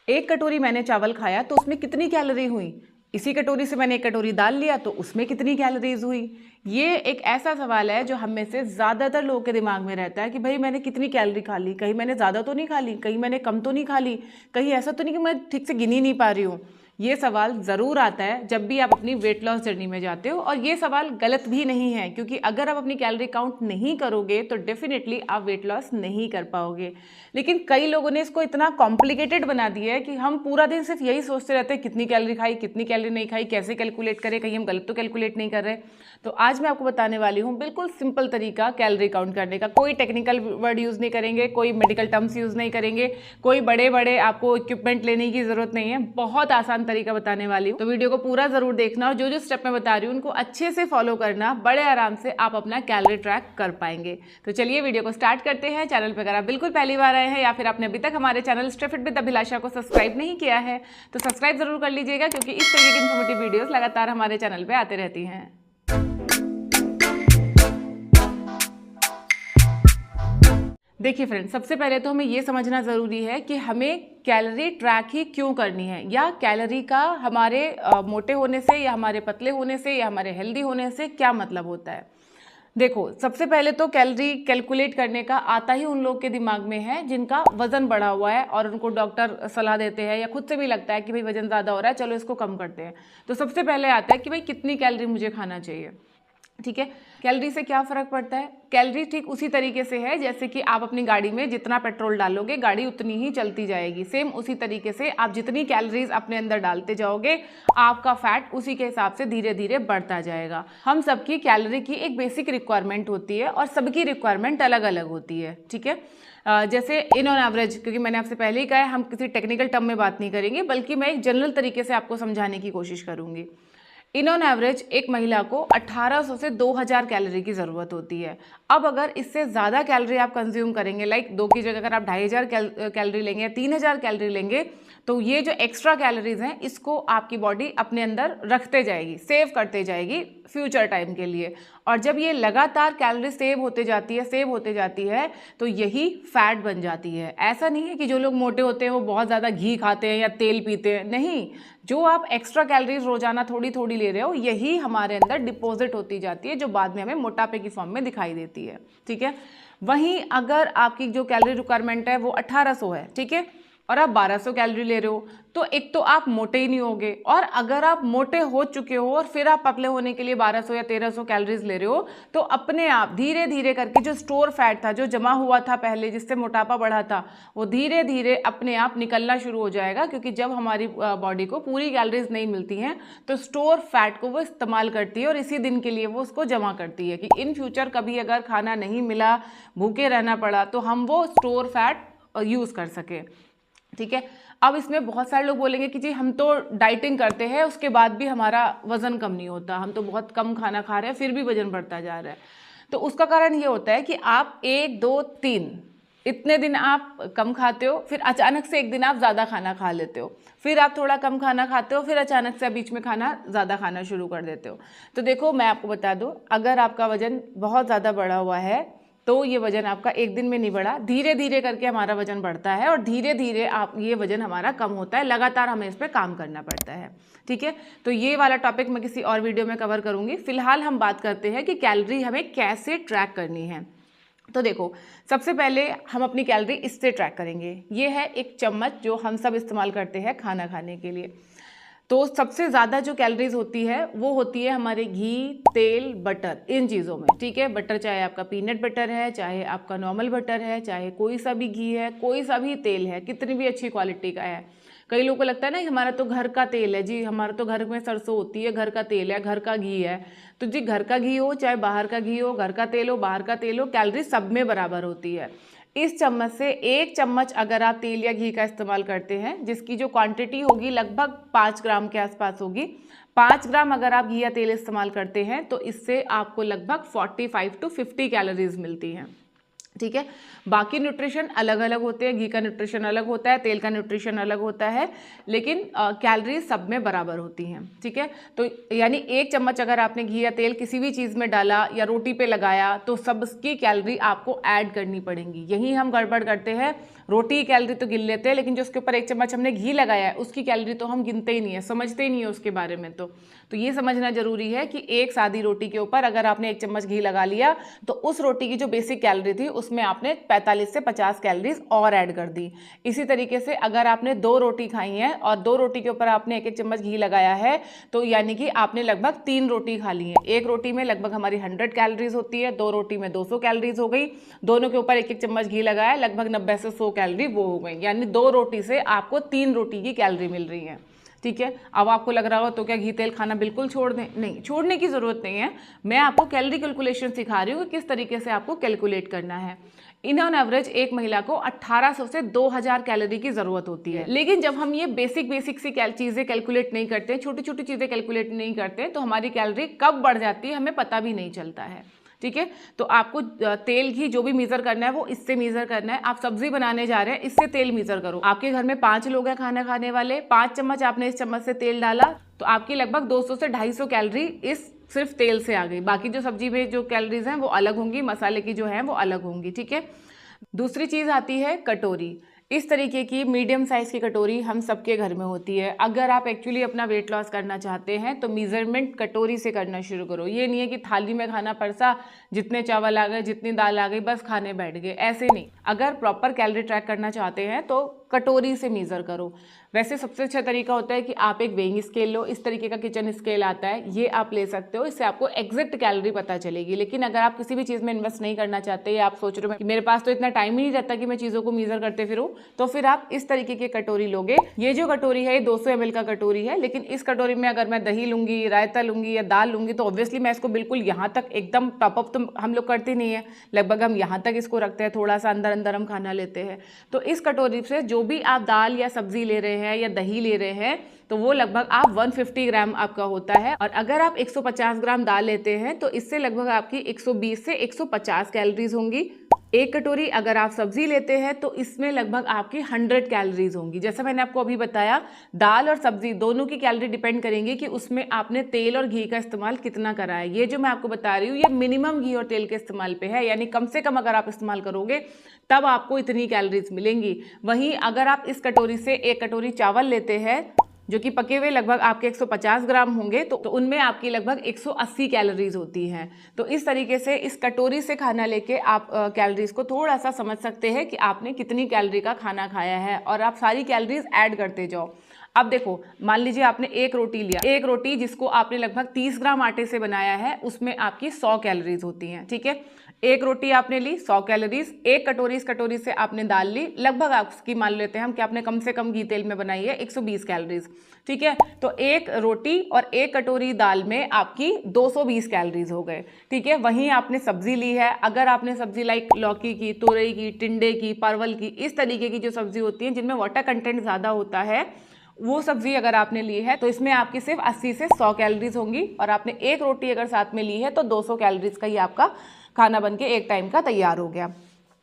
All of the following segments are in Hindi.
एक कटोरी मैंने चावल खाया तो उसमें कितनी कैलोरी हुई, इसी कटोरी से मैंने एक कटोरी दाल लिया तो उसमें कितनी कैलोरीज हुई। ये एक ऐसा सवाल है जो हम में से ज़्यादातर लोगों के दिमाग में रहता है कि भाई मैंने कितनी कैलोरी खा ली, कहीं मैंने ज़्यादा तो नहीं खा ली, कहीं मैंने कम तो नहीं खा ली, कहीं ऐसा तो नहीं कि मैं ठीक से गिन ही नहीं पा रही हूँ। ये सवाल ज़रूर आता है जब भी आप अपनी वेट लॉस जर्नी में जाते हो, और ये सवाल गलत भी नहीं है, क्योंकि अगर आप अपनी कैलोरी काउंट नहीं करोगे तो डेफिनेटली आप वेट लॉस नहीं कर पाओगे। लेकिन कई लोगों ने इसको इतना कॉम्प्लिकेटेड बना दिया है कि हम पूरा दिन सिर्फ यही सोचते रहते हैं कितनी कैलोरी खाई, कितनी कैलोरी नहीं खाई, कैसे कैलकुलेट करें, कहीं हम गलत तो कैलकुलेट नहीं कर रहे। तो आज मैं आपको बताने वाली हूँ बिल्कुल सिंपल तरीका कैलोरी काउंट करने का। कोई टेक्निकल वर्ड यूज़ नहीं करेंगे, कोई मेडिकल टर्म्स यूज़ नहीं करेंगे, कोई बड़े बड़े आपको इक्विपमेंट लेने की ज़रूरत नहीं है, बहुत आसान तरीका बताने वाली हूँ। तो वीडियो को पूरा ज़रूर देखना और जो जो स्टेप मैं बता रही हूँ उनको अच्छे से फॉलो करना, बड़े आराम से आप अपना कैलोरी ट्रैक कर पाएंगे। तो चलिए वीडियो को स्टार्ट करते हैं। चैनल पर अगर आप बिल्कुल पहली बार आए हैं या फिर आपने अभी तक हमारे चैनल स्टे फिट विद अभिलाषा को सब्सक्राइब नहीं किया है तो सब्सक्राइब जरूर कर लीजिएगा, क्योंकि इस तरीके की इन्फॉर्मेटिव वीडियोस लगातार हमारे चैनल पे आते रहती हैं। देखिए फ्रेंड्स, सबसे पहले तो हमें ये समझना ज़रूरी है कि हमें कैलोरी ट्रैक ही क्यों करनी है, या कैलोरी का हमारे मोटे होने से या हमारे पतले होने से या हमारे हेल्दी होने से क्या मतलब होता है। देखो, सबसे पहले तो कैलोरी कैलकुलेट करने का आता ही उन लोग के दिमाग में है जिनका वजन बढ़ा हुआ है और उनको डॉक्टर सलाह देते हैं या खुद से भी लगता है कि भाई वजन ज़्यादा हो रहा है, चलो इसको कम करते हैं। तो सबसे पहले आता है कि भाई कितनी कैलोरी मुझे खाना चाहिए। ठीक है, कैलोरी से क्या फ़र्क पड़ता है। कैलोरी ठीक उसी तरीके से है जैसे कि आप अपनी गाड़ी में जितना पेट्रोल डालोगे गाड़ी उतनी ही चलती जाएगी। सेम उसी तरीके से आप जितनी कैलोरीज अपने अंदर डालते जाओगे आपका फैट उसी के हिसाब से धीरे धीरे बढ़ता जाएगा। हम सबकी कैलोरी की एक बेसिक रिक्वायरमेंट होती है और सबकी रिक्वायरमेंट अलग अलग होती है। ठीक है, जैसे इन ऑन एवरेज, क्योंकि मैंने आपसे पहले ही कहा है हम किसी टेक्निकल टर्म में बात नहीं करेंगे, बल्कि मैं एक जनरल तरीके से आपको समझाने की कोशिश करूंगी। इन ऑन एवरेज एक महिला को 1800 से 2000 कैलोरी की ज़रूरत होती है। अब अगर इससे ज़्यादा कैलोरी आप कंज्यूम करेंगे, लाइक 2 की जगह अगर आप 2500 कैलोरी लेंगे या 3000 कैलोरी लेंगे, तो ये जो एक्स्ट्रा कैलोरीज हैं इसको आपकी बॉडी अपने अंदर रखते जाएगी, सेव करते जाएगी फ्यूचर टाइम के लिए। और जब ये लगातार कैलोरी सेव होते जाती है तो यही फैट बन जाती है। ऐसा नहीं है कि जो लोग मोटे होते हैं वो बहुत ज़्यादा घी खाते हैं या तेल पीते हैं, नहीं, जो आप एक्स्ट्रा कैलोरीज रोजाना थोड़ी थोड़ी ले रहे हो यही हमारे अंदर डिपॉजिट होती जाती है, जो बाद में हमें मोटापे की फॉर्म में दिखाई देती है। ठीक है, वहीं अगर आपकी जो कैलोरी रिक्वायरमेंट है वो 1800 है, ठीक है, और आप 1200 कैलोरी ले रहे हो, तो एक तो आप मोटे ही नहीं होगे, और अगर आप मोटे हो चुके हो और फिर आप पतले होने के लिए 1200 या 1300 कैलोरीज ले रहे हो, तो अपने आप धीरे धीरे करके जो स्टोर फैट था, जो जमा हुआ था पहले जिससे मोटापा बढ़ा था, वो धीरे धीरे अपने आप निकलना शुरू हो जाएगा। क्योंकि जब हमारी बॉडी को पूरी कैलोरीज नहीं मिलती हैं तो स्टोर फैट को वो इस्तेमाल करती है और इसी दिन के लिए वो उसको जमा करती है कि इन फ्यूचर कभी अगर खाना नहीं मिला, भूखे रहना पड़ा, तो हम वो स्टोर फैट यूज़ कर सके। ठीक है, अब इसमें बहुत सारे लोग बोलेंगे कि जी हम तो डाइटिंग करते हैं उसके बाद भी हमारा वजन कम नहीं होता, हम तो बहुत कम खाना खा रहे हैं फिर भी वजन बढ़ता जा रहा है। तो उसका कारण ये होता है कि आप 1 2 3 इतने दिन आप कम खाते हो, फिर अचानक से एक दिन आप ज़्यादा खाना खा लेते हो, फिर आप थोड़ा कम खाना खाते हो, फिर अचानक से बीच में खाना ज़्यादा खाना शुरू कर देते हो। तो देखो, मैं आपको बता दूं, अगर आपका वजन बहुत ज़्यादा बढ़ा हुआ है तो ये वजन आपका एक दिन में नहीं बढ़ा, धीरे धीरे करके हमारा वजन बढ़ता है और धीरे धीरे आप ये वजन हमारा कम होता है, लगातार हमें इस पर काम करना पड़ता है। ठीक है, तो ये वाला टॉपिक मैं किसी और वीडियो में कवर करूंगी। फिलहाल हम बात करते हैं कि कैलोरी हमें कैसे ट्रैक करनी है। तो देखो, सबसे पहले हम अपनी कैलोरी इससे ट्रैक करेंगे। ये है एक चम्मच जो हम सब इस्तेमाल करते हैं खाना खाने के लिए। तो सबसे ज़्यादा जो कैलोरीज होती है वो होती है हमारे घी, तेल, बटर, इन चीज़ों में। ठीक है, बटर चाहे आपका पीनट बटर है, चाहे आपका नॉर्मल बटर है, चाहे कोई सा भी घी है, कोई सा भी तेल है, कितनी भी अच्छी क्वालिटी का है। कई लोगों को लगता है ना हमारा तो घर का तेल है, जी हमारा तो घर में सरसों होती है, घर का तेल है, घर का घी है। तो जी घर का घी हो चाहे बाहर का घी हो, घर का तेल हो बाहर का तेल हो, कैलोरी सब में बराबर होती है। इस चम्मच से 1 चम्मच अगर आप तेल या घी का इस्तेमाल करते हैं, जिसकी जो क्वांटिटी होगी लगभग 5 ग्राम के आसपास होगी, 5 ग्राम अगर आप घी या तेल इस्तेमाल करते हैं तो इससे आपको लगभग 45 to 50 कैलोरीज मिलती हैं। ठीक है। बाकी न्यूट्रिशन अलग अलग होते हैं, घी का न्यूट्रिशन अलग होता है, तेल का न्यूट्रिशन अलग होता है, लेकिन कैलोरी सब में बराबर होती हैं। ठीक है, तो यानी 1 चम्मच अगर आपने घी या तेल किसी भी चीज़ में डाला या रोटी पे लगाया तो सबकी कैलोरी आपको ऐड करनी पड़ेंगी। यही हम गड़बड़ करते हैं, रोटी की कैलोरी तो गिन लेते हैं, लेकिन जो उसके ऊपर 1 चम्मच हमने घी लगाया है उसकी कैलोरी तो हम गिनते ही नहीं है, समझते ही नहीं है उसके बारे में। तो ये समझना जरूरी है कि एक सादी रोटी के ऊपर अगर आपने 1 चम्मच घी लगा लिया तो उस रोटी की जो बेसिक कैलोरी थी उसमें आपने 45 से 50 कैलोरीज और ऐड कर दी। इसी तरीके से अगर आपने 2 रोटी खाई है और 2 रोटी के ऊपर आपने 1-1 चम्मच घी लगाया है तो यानी कि आपने लगभग 3 रोटी खा ली है। एक रोटी में लगभग हमारी 100 कैलोरीज होती है, 2 रोटी में 200 कैलोरीज हो गई, दोनों के ऊपर 1-1 चम्मच घी लगाया, लगभग 90 से 100 कैलोरी वो हो गई, यानी 2 रोटी से आपको 3 रोटी की कैलोरी मिल रही है। ठीक है, अब आपको लग रहा हो तो क्या घी तेल खाना बिल्कुल छोड़ दें? नहीं, छोड़ने की ज़रूरत नहीं है। मैं आपको कैलोरी कैलकुलेशन सिखा रही हूँ कि किस तरीके से आपको कैलकुलेट करना है। इन ऑन एवरेज एक महिला को 1800 से 2000 कैलोरी की ज़रूरत होती है। लेकिन जब हम ये बेसिक सी चीज़ें कैलकुलेट नहीं करते, छोटी छोटी चीज़ें कैलकुलेट नहीं करते, तो हमारी कैलोरी कब बढ़ जाती है हमें पता भी नहीं चलता है। ठीक है, तो आपको तेल घी जो भी मेजर करना है वो इससे मेजर करना है। आप सब्जी बनाने जा रहे हैं, इससे तेल मेजर करो। आपके घर में 5 लोग हैं खाना खाने वाले, 5 चम्मच आपने इस चम्मच से तेल डाला तो आपकी लगभग 200 से 250 कैलोरी इस सिर्फ तेल से आ गई। बाकी जो सब्जी में जो कैलोरीज हैं वो अलग होंगी, मसाले की जो है वो अलग होंगी। ठीक है, दूसरी चीज आती है कटोरी। इस तरीके की मीडियम साइज की कटोरी हम सबके घर में होती है। अगर आप एक्चुअली अपना वेट लॉस करना चाहते हैं तो मेजरमेंट कटोरी से करना शुरू करो। ये नहीं है कि थाली में खाना परसा, जितने चावल आ गए जितनी दाल आ गई बस खाने बैठ गए, ऐसे नहीं। अगर प्रॉपर कैलोरी ट्रैक करना चाहते हैं तो कटोरी से मेजर करो। वैसे सबसे अच्छा तरीका होता है कि आप एक वेइंग स्केल लो, इस तरीके का किचन स्केल आता है, ये आप ले सकते हो, इससे आपको एग्जैक्ट कैलोरी पता चलेगी। लेकिन अगर आप किसी भी चीज़ में इन्वेस्ट नहीं करना चाहते या आप सोच रहे हो कि मेरे पास तो इतना टाइम ही नहीं रहता कि मैं चीज़ों को मेजर करते फिरूं, तो फिर आप इस तरीके की कटोरी लोगे। ये जो कटोरी है ये 200 ml का कटोरी है, लेकिन इस कटोरी में अगर मैं दही लूंगी, रायता लूंगी या दाल लूंगी तो ऑब्वियसली मैं इसको बिल्कुल यहाँ तक एकदम टॉप अप तो हम लोग करते नहीं है, लगभग हम यहाँ तक इसको रखते हैं, थोड़ा सा अंदर अंदर हम खाना लेते हैं। तो इस कटोरी से जो भी आप दाल या सब्जी ले रहे हैं या दही ले रहे हैं तो वो लगभग आप 150 ग्राम आपका होता है। और अगर आप 150 ग्राम दाल लेते हैं तो इससे लगभग आपकी 120 से 150 कैलोरीज होंगी। एक कटोरी अगर आप सब्जी लेते हैं तो इसमें लगभग आपकी 100 कैलोरीज होंगी। जैसा मैंने आपको अभी बताया, दाल और सब्जी दोनों की कैलोरी डिपेंड करेंगी कि उसमें आपने तेल और घी का इस्तेमाल कितना करा है। ये जो मैं आपको बता रही हूँ ये मिनिमम घी और तेल के इस्तेमाल पे है, यानी कम से कम अगर आप इस्तेमाल करोगे तब आपको इतनी कैलोरीज मिलेंगी। वहीं अगर आप इस कटोरी से 1 कटोरी चावल लेते हैं जो कि पके हुए लगभग आपके 150 ग्राम होंगे तो उनमें आपकी लगभग 180 कैलोरीज होती हैं। तो इस तरीके से इस कटोरी से खाना लेके आप कैलोरीज को थोड़ा सा समझ सकते हैं कि आपने कितनी कैलोरी का खाना खाया है और आप सारी कैलोरीज ऐड करते जाओ। अब देखो, मान लीजिए आपने 1 रोटी लिया, 1 रोटी जिसको आपने लगभग 30 ग्राम आटे से बनाया है उसमें आपकी 100 कैलोरीज होती हैं। ठीक है, 1 रोटी आपने ली 100 कैलोरीज, 1 कटोरी, इस कटोरी से आपने दाल ली, लगभग आपकी मान लेते हैं हम कि आपने कम से कम घी तेल में बनाई है 120 कैलोरीज। ठीक है, तो 1 रोटी और 1 कटोरी दाल में आपकी 220 कैलोरीज हो गए। ठीक है, वहीं आपने सब्जी ली है, अगर आपने सब्जी लाइक लौकी की, तोरई की, टिंडे की, परवल की, इस तरीके की जो सब्जी होती है जिनमें वाटर कंटेंट ज़्यादा होता है, वो सब्जी अगर आपने ली है तो इसमें आपकी सिर्फ 80 से 100 कैलोरीज होंगी। और आपने 1 रोटी अगर साथ में ली है तो 200 कैलोरीज का ही आपका खाना बनके एक टाइम का तैयार हो गया।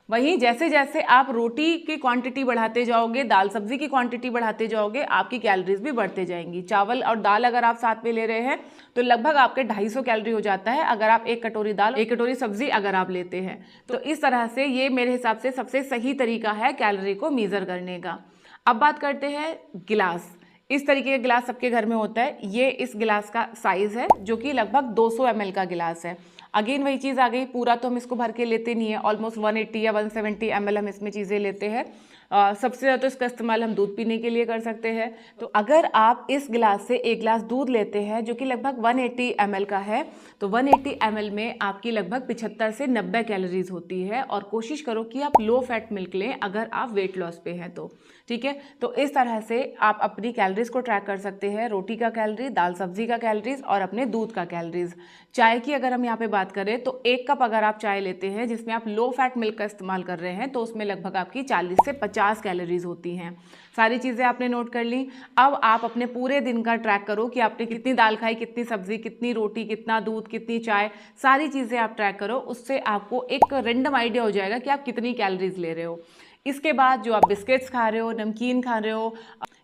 वहीं जैसे जैसे आप रोटी की क्वांटिटी बढ़ाते जाओगे, दाल सब्जी की क्वांटिटी बढ़ाते जाओगे, आपकी कैलोरीज भी बढ़ते जाएंगी। चावल और दाल अगर आप साथ में ले रहे हैं तो लगभग आपके 250 कैलोरी हो जाता है अगर आप 1 कटोरी दाल, 1 कटोरी सब्जी अगर आप लेते हैं। तो इस तरह से ये मेरे हिसाब से सबसे सही तरीका है कैलोरी को मेजर करने का। अब बात करते हैं गिलास। इस तरीके का गिलास सबके घर में होता है। ये इस गिलास का साइज है जो कि लगभग 200 ml का गिलास है। अगेन वही चीज़ आ गई, पूरा तो हम इसको भर के लेते नहीं है, ऑलमोस्ट 180 या 170 ml हम इसमें चीज़ें लेते हैं। सबसे ज़्यादा तो इसका इस्तेमाल हम दूध पीने के लिए कर सकते हैं। तो अगर आप इस गिलास से 1 गिलास दूध लेते हैं जो कि लगभग 180 ml का है तो 180 ml में आपकी लगभग 75 से 90 कैलोरीज होती है। और कोशिश करो कि आप लो फैट मिल्क लें अगर आप वेट लॉस पे हैं तो। ठीक है, तो इस तरह से आप अपनी कैलोरीज को ट्रैक कर सकते हैं, रोटी का कैलोरी, दाल सब्जी का कैलोरीज और अपने दूध का कैलोरीज। चाय की अगर हम यहाँ पे बात करें तो 1 कप अगर आप चाय लेते हैं जिसमें आप लो फैट मिल्क का इस्तेमाल कर रहे हैं तो उसमें लगभग आपकी 40 से 50 50 कैलोरीज होती हैं। सारी चीज़ें आपने नोट कर ली। अब आप अपने पूरे दिन का ट्रैक करो कि आपने कितनी दाल खाई, कितनी सब्जी, कितनी रोटी, कितना दूध, कितनी चाय, सारी चीज़ें आप ट्रैक करो। उससे आपको एक रैंडम आइडिया हो जाएगा कि आप कितनी कैलोरीज ले रहे हो। इसके बाद जो आप बिस्किट्स खा रहे हो, नमकीन खा रहे हो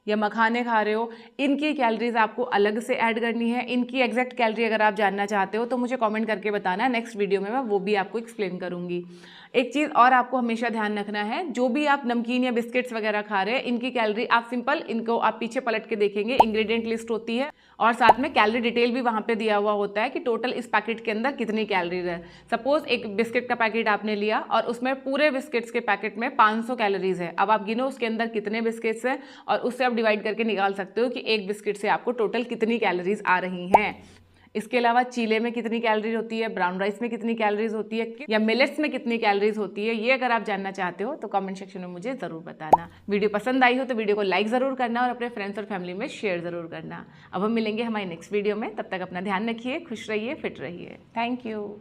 या मखाने खा रहे हो, इनकी कैलोरीज आपको अलग से ऐड करनी है। इनकी एग्जैक्ट कैलोरी अगर आप जानना चाहते हो तो मुझे कमेंट करके बताना, नेक्स्ट वीडियो में मैं वो भी आपको एक्सप्लेन करूंगी। एक चीज़ और आपको हमेशा ध्यान रखना है, जो भी आप नमकीन या बिस्किट्स वगैरह खा रहे हैं, इनकी कैलोरी आप सिंपल इनको आप पीछे पलट के देखेंगे, इंग्रेडिएंट लिस्ट होती है और साथ में कैलोरी डिटेल भी वहाँ पे दिया हुआ होता है कि टोटल इस पैकेट के अंदर कितनी कैलोरीज है। सपोज एक बिस्किट का पैकेट आपने लिया और उसमें पूरे बिस्किट्स के पैकेट में 500 कैलोरीज है। अब आप गिनो उसके अंदर कितने बिस्किट्स हैं और उससे आप डिवाइड करके निकाल सकते हो कि एक बिस्किट से आपको टोटल कितनी कैलोरीज आ रही हैं। इसके अलावा चीले में कितनी कैलोरीज होती है, ब्राउन राइस में कितनी कैलोरीज होती है या मिलेट्स में कितनी कैलोरीज होती है, ये अगर आप जानना चाहते हो तो कमेंट सेक्शन में मुझे ज़रूर बताना। वीडियो पसंद आई हो तो वीडियो को लाइक ज़रूर करना और अपने फ्रेंड्स और फैमिली में शेयर ज़रूर करना। अब हम मिलेंगे हमारी नेक्स्ट वीडियो में, तब तक अपना ध्यान रखिए, खुश रहिए, फिट रहिए। Thank you.